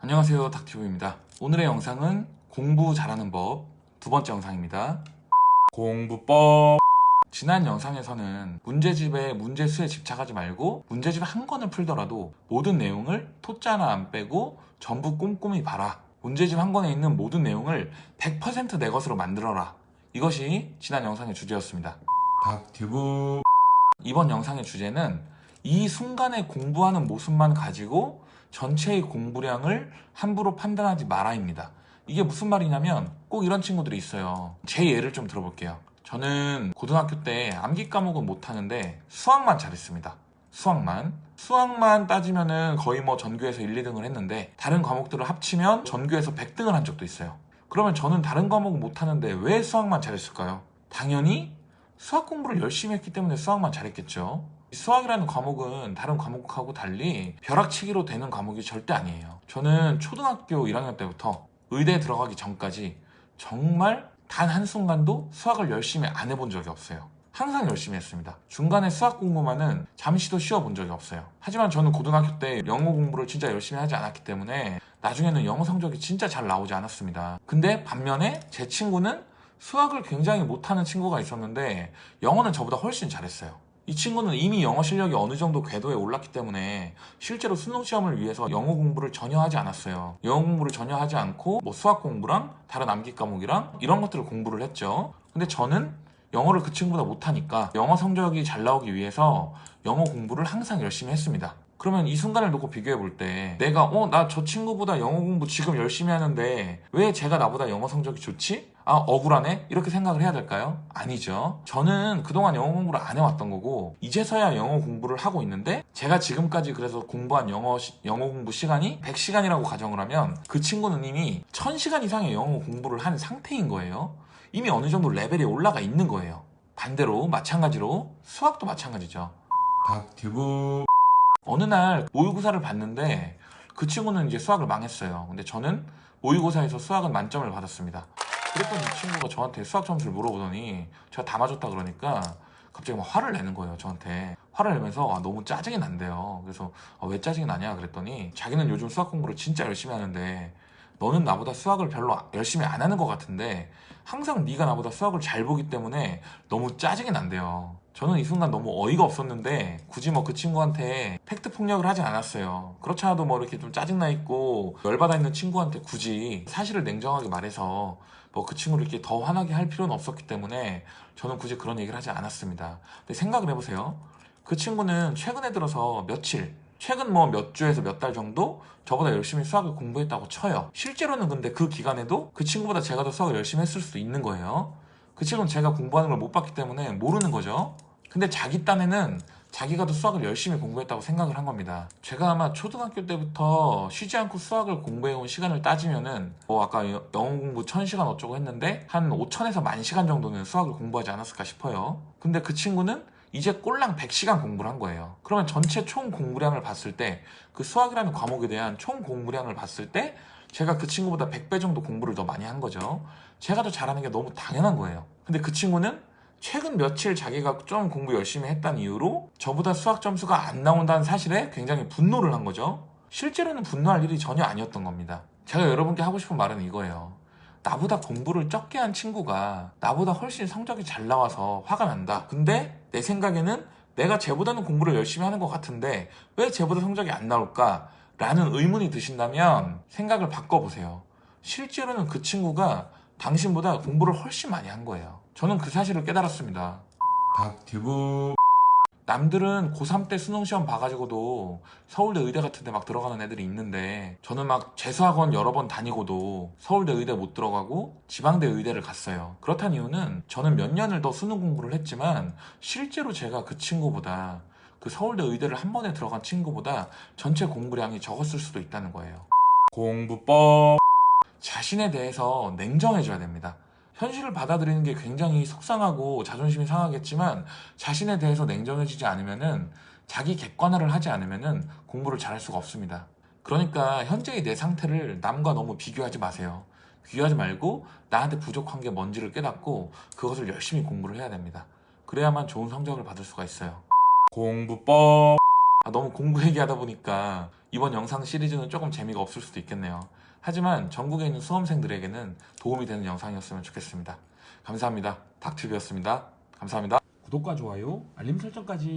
안녕하세요, 닥티브입니다. 오늘의 영상은 공부 잘하는 법 두 번째 영상입니다. 공부법. 지난 영상에서는 문제집의 문제수에 집착하지 말고 문제집 한 권을 풀더라도 모든 내용을 토자 하나 안 빼고 전부 꼼꼼히 봐라. 문제집 한 권에 있는 모든 내용을 100% 내 것으로 만들어라. 이것이 지난 영상의 주제였습니다. 닥티브. 이번 영상의 주제는 이 순간에 공부하는 모습만 가지고 전체의 공부량을 함부로 판단하지 마라입니다. 이게 무슨 말이냐면 꼭 이런 친구들이 있어요. 제 예를 좀 들어볼게요. 저는 고등학교 때 암기 과목은 못하는데 수학만 잘했습니다. 수학만 따지면은 거의 뭐 전교에서 1, 2등을 했는데 다른 과목들을 합치면 전교에서 100등을 한 적도 있어요. 그러면 저는 다른 과목은 못하는데 왜 수학만 잘했을까요? 당연히 수학 공부를 열심히 했기 때문에 수학만 잘했겠죠. 수학이라는 과목은 다른 과목하고 달리 벼락치기로 되는 과목이 절대 아니에요. 저는 초등학교 1학년 때부터 의대에 들어가기 전까지 정말 단 한순간도 수학을 열심히 안 해본 적이 없어요. 항상 열심히 했습니다. 중간에 수학 공부만은 잠시도 쉬어본 적이 없어요. 하지만 저는 고등학교 때 영어 공부를 진짜 열심히 하지 않았기 때문에 나중에는 영어 성적이 진짜 잘 나오지 않았습니다. 근데 반면에 제 친구는 수학을 굉장히 못하는 친구가 있었는데 영어는 저보다 훨씬 잘했어요. 이 친구는 이미 영어 실력이 어느 정도 궤도에 올랐기 때문에 실제로 수능 시험을 위해서 영어 공부를 전혀 하지 않았어요. 영어 공부를 전혀 하지 않고 뭐 수학 공부랑 다른 암기 과목이랑 이런 것들을 공부를 했죠. 근데 저는 영어를 그 친구보다 못하니까 영어 성적이 잘 나오기 위해서 영어 공부를 항상 열심히 했습니다. 그러면 이 순간을 놓고 비교해 볼 때 내가 나 저 친구보다 영어 공부 지금 열심히 하는데 왜 제가 나보다 영어 성적이 좋지? 억울하네? 이렇게 생각을 해야 될까요? 아니죠. 저는 그동안 영어 공부를 안 해왔던 거고 이제서야 영어 공부를 하고 있는데 제가 지금까지 그래서 공부한 영어 공부 시간이 100시간이라고 가정을 하면 그 친구는 이미 1000시간 이상의 영어 공부를 한 상태인 거예요. 이미 어느 정도 레벨이 올라가 있는 거예요. 반대로 마찬가지로 수학도 마찬가지죠. 닥티브. 어느 날 모의고사를 봤는데 그 친구는 이제 수학을 망했어요. 근데 저는 모의고사에서 수학은 만점을 받았습니다. 그랬더니 이 친구가 저한테 수학 점수를 물어보더니 제가 다 맞았다 그러니까 갑자기 막 화를 내는 거예요. 저한테 화를 내면서 너무 짜증이 난대요. 그래서 왜 짜증이 나냐 그랬더니 자기는 요즘 수학 공부를 진짜 열심히 하는데 너는 나보다 수학을 별로 열심히 안 하는 것 같은데 항상 네가 나보다 수학을 잘 보기 때문에 너무 짜증이 난대요. 저는 이 순간 너무 어이가 없었는데 굳이 뭐 그 친구한테 팩트 폭력을 하진 않았어요. 그렇지 않아도 뭐 이렇게 좀 짜증나 있고 열받아 있는 친구한테 굳이 사실을 냉정하게 말해서 뭐 그 친구를 이렇게 더 화나게 할 필요는 없었기 때문에 저는 굳이 그런 얘기를 하지 않았습니다. 근데 생각을 해보세요. 그 친구는 최근에 들어서 최근 뭐 몇 주에서 몇 달 정도 저보다 열심히 수학을 공부했다고 쳐요. 실제로는 근데 그 기간에도 그 친구보다 제가 더 수학을 열심히 했을 수도 있는 거예요. 그 친구는 제가 공부하는 걸 못 봤기 때문에 모르는 거죠. 근데 자기 딴에는 자기가 더 수학을 열심히 공부했다고 생각을 한 겁니다. 제가 아마 초등학교 때부터 쉬지 않고 수학을 공부해온 시간을 따지면은 뭐 아까 영어 공부 1000시간 어쩌고 했는데 한 5000에서 10,000시간 정도는 수학을 공부하지 않았을까 싶어요. 근데 그 친구는 이제 꼴랑 100시간 공부를 한 거예요. 그러면 전체 총 공부량을 봤을 때 그 수학이라는 과목에 대한 총 공부량을 봤을 때 제가 그 친구보다 100배 정도 공부를 더 많이 한 거죠. 제가 더 잘하는 게 너무 당연한 거예요. 근데 그 친구는 최근 며칠 자기가 좀 공부 열심히 했다는 이유로 저보다 수학 점수가 안 나온다는 사실에 굉장히 분노를 한 거죠. 실제로는 분노할 일이 전혀 아니었던 겁니다. 제가 여러분께 하고 싶은 말은 이거예요. 나보다 공부를 적게 한 친구가 나보다 훨씬 성적이 잘 나와서 화가 난다. 근데 내 생각에는 내가 쟤보다는 공부를 열심히 하는 것 같은데 왜 쟤보다 성적이 안 나올까? 라는 의문이 드신다면 생각을 바꿔보세요. 실제로는 그 친구가 당신보다 공부를 훨씬 많이 한 거예요. 저는 그 사실을 깨달았습니다. 닥티브. 남들은 고3 때 수능시험 봐가지고도 서울대 의대 같은 데 막 들어가는 애들이 있는데 저는 막 재수학원 여러 번 다니고도 서울대 의대 못 들어가고 지방대 의대를 갔어요. 그렇다는 이유는 저는 몇 년을 더 수능 공부를 했지만 실제로 제가 그 친구보다 그 서울대 의대를 한 번에 들어간 친구보다 전체 공부량이 적었을 수도 있다는 거예요. 공부법. 자신에 대해서 냉정해져야 됩니다. 현실을 받아들이는 게 굉장히 속상하고 자존심이 상하겠지만 자신에 대해서 냉정해지지 않으면은 자기 객관화를 하지 않으면은 공부를 잘할 수가 없습니다. 그러니까 현재의 내 상태를 남과 너무 비교하지 마세요. 비교하지 말고 나한테 부족한 게 뭔지를 깨닫고 그것을 열심히 공부를 해야 됩니다. 그래야만 좋은 성적을 받을 수가 있어요. 공부법. 너무 공부 얘기하다 보니까 이번 영상 시리즈는 조금 재미가 없을 수도 있겠네요. 하지만 전국에 있는 수험생들에게는 도움이 되는 영상이었으면 좋겠습니다. 감사합니다. 닥튜브였습니다. 감사합니다. 구독과 좋아요, 알림 설정까지.